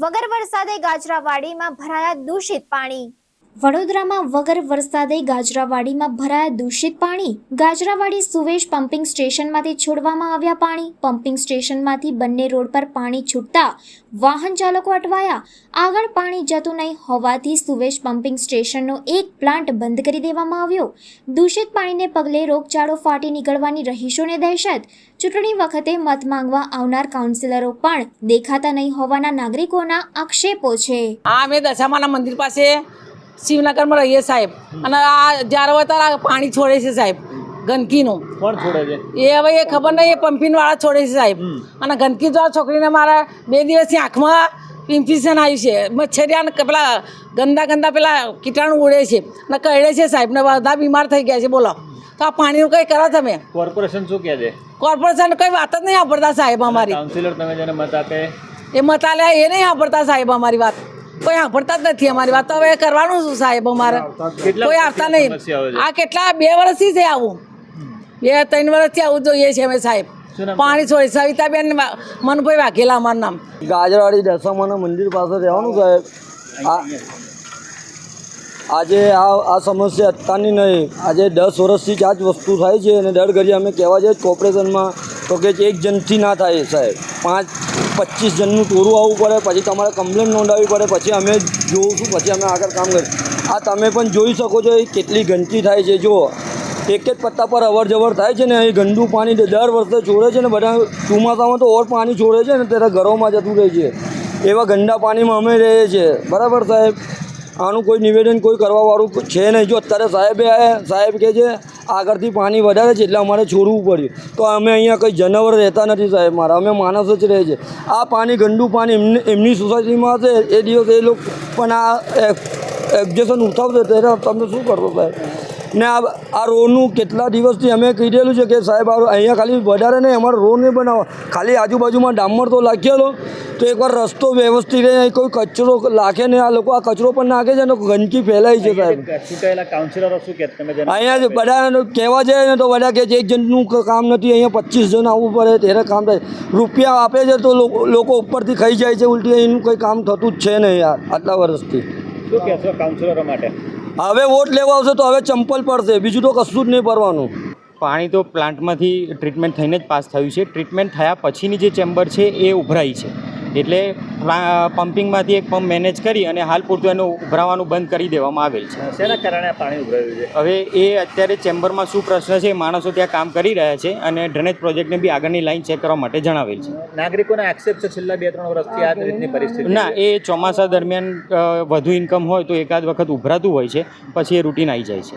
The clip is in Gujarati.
વગર વરસાદે ગાજરાવાડીમાં ભરાયા દૂષિત પાણી। વડોદરામાં વગર વરસાદે ગાજરાવાડીમાં ભરાયા દૂષિત પાણી। ગાજરાવાડી સુવેશ પમ્પિંગ સ્ટેશનમાંથી છોડવામાં આવ્યા પાણી। પમ્પિંગ સ્ટેશનમાંથી બંને રોડ પર પાણી છૂટતા વાહન ચાલકો અટવાયા। આગળ પાણી જતું નહીં હોવાથી સુવેશ પમ્પિંગ સ્ટેશનનો એક પ્લાન્ટ બંધ કરી દેવામાં આવ્યો। દૂષિત પાણીને પગલે રોગચાળો ફાટી નીકળવાની રહીશોને દહેશત। ચૂંટણી વખતે મત માંગવા આવનાર કાઉન્સિલરો પણ દેખાતા નહીં હોવાના નાગરિકોના આક્ષેપો છે। અમે દશામાના મંદિર પાસે શિવનગરમાં રહીએ સાહેબ, અને આ જ્યારે હોય ત્યારે પાણી છોડે છે સાહેબ, ગંદકીનું। કોણ છોડે છે એ હવે એ ખબર નહીં, એ પંપિંગવાળા છોડે છે સાહેબ। અને ગંદકી જો છોકરીને મારા 2 દિવસથી આંખમાં ઇન્ફેક્શન આવ્યું છે, મચ્છરિયા પેલા ગંદા પેલા કીટાણુ ઉડે છે ને કરડે છે સાહેબ, ને બધા બીમાર થઈ ગયા છે। બોલો તો આ પાણીનું કંઈ કરો તમે? કોર્પોરેશન શું કહે છે? કોર્પોરેશન કંઈ વાત જ નહીં સાંભળતા સાહેબ અમારી। કાઉન્સિલર તમે જેને મત આપે એ મત આલ્યા એ નહીં સાંભળતા સાહેબ અમારી વાત, કોઈ સાંભળતા જ નથી અમારી વાત। તો હવે કરવાનું શું સાહેબ? અમારે કોઈ આવતા નહીં। આ કેટલા 2 વર્ષથી છે આવું, 2-3 વર્ષથી આવું જોઈએ છે અમે સાહેબ। પાણી છોડી સવિતાબેન મનભાઈ વાઘેલા અમારું નામ। ગાજરાવાડી દશામાના મંદિર પાસે રહેવાનું સાહેબ। આજે આ સમસ્યા અત્યારની નહીં, આજે 10 વર્ષથી જ આ જ વસ્તુ થાય છે। અને દર ઘડી અમે કહેવા જઈએ કોર્પોરેશનમાં તો કે એક જણથી ના થાય સાહેબ, 5-25 જણનું ટોરું આવવું પડે, પછી તમારે કમ્પ્લેન નોંધાવવી પડે, પછી અમે જોઈશું, પછી અમે આગળ કામ કરીએ। આ તમે પણ જોઈ શકો છો કેટલી ગંદકી થાય છે। જો એક જ પત્તા પર અવર જવર થાય છે ને, અહીં ગંદુ પાણી દર વર્ષે છોડે છે ને, બધા ચોમાસામાં તો ઓર પાણી છોડે છે ને, ત્યારે ઘરોમાં જતું રહે છે। એવા ગંદા પાણીમાં અમે રહીએ છીએ, બરાબર સાહેબ? આનું કોઈ નિવેદન કોઈ કરવાવાળું છે નહીં। જો અત્યારે સાહેબ કહે છે આગળથી પાણી વધારે છે એટલે અમારે છોડવું પડ્યું, તો અમે અહીંયા કંઈ જનાવર રહેતા નથી સાહેબ મારા, અમે માણસ જ રહે છે। આ પાણી ગંદુ પાણી એમની સોસાયટીમાં હશે, એ દિવસ એ લોકો પણ આ એક્ઝેશન ઉઠાવશે, ત્યારે તમે શું કરશો સાહેબ? ને આ રોડનું કેટલા દિવસથી અમે કીધેલું છે કે સાહેબ અહીંયા ખાલી વધારે નહીં, અમારો રોડ નહીં બનાવો, ખાલી આજુબાજુમાં ડામર તો નાખેલો, તો એકવાર રસ્તો વ્યવસ્થિત રહે, કોઈ કચરો નાખે ને, આ લોકો આ કચરો પણ નાખે છે ને ગંદકી ફેલાય છે સાહેબ। ચૂંટાયેલા કાઉન્સિલરો શું કહે તમે? અહીંયા બધા કહેવા જાય ને તો બધા કહે છે એક જણનું કામ નથી, અહીંયા 25 જણ આવવું પડે ત્યારે કામ થાય। રૂપિયા આપે છે તો લોકો ઉપરથી ખાઈ જાય છે ઉલટી, એનું કંઈ કામ થતું જ છે નહીં યાર આટલા વર્ષથી। શું કહેશો કાઉન્સિલરો માટે? હવે વોટ લેવા આવશે તો હવે ચંપલ પડશે, બીજું તો કશું જ નહીં પડવાનું। પાણી તો પ્લાન્ટમાંથી ટ્રીટમેન્ટ થઈને જ પાસ થયું છે। ટ્રીટમેન્ટ થયા પછીની જે ચેમ્બર છે એ ઉભરાઈ છે, એટલે પમ્પિંગમાંથી એક પંપ મેનેજ કરી અને હાલ પૂરતું એનું ઉભરાવાનું બંધ કરી દેવામાં આવેલ છે। શેના કારણે પાણી ઉભરાયું છે? હવે એ અત્યારે ચેમ્બરમાં શું પ્રશ્ન છે, માણસો ત્યાં કામ કરી રહ્યા છે અને ડ્રેનેજ પ્રોજેક્ટને બી આગળની લાઈન ચેક કરવા માટે જણાવેલ છે। નાગરિકોને એક્સેપ્ટ છે છેલ્લા 2-3 વર્ષથી આ રીતની પરિસ્થિતિ? ના, એ ચોમાસા દરમિયાન વધુ ઇન્કમ હોય તો એકાદ વખત ઉભરાતું હોય છે, પછી એ રૂટીન આવી જાય છે।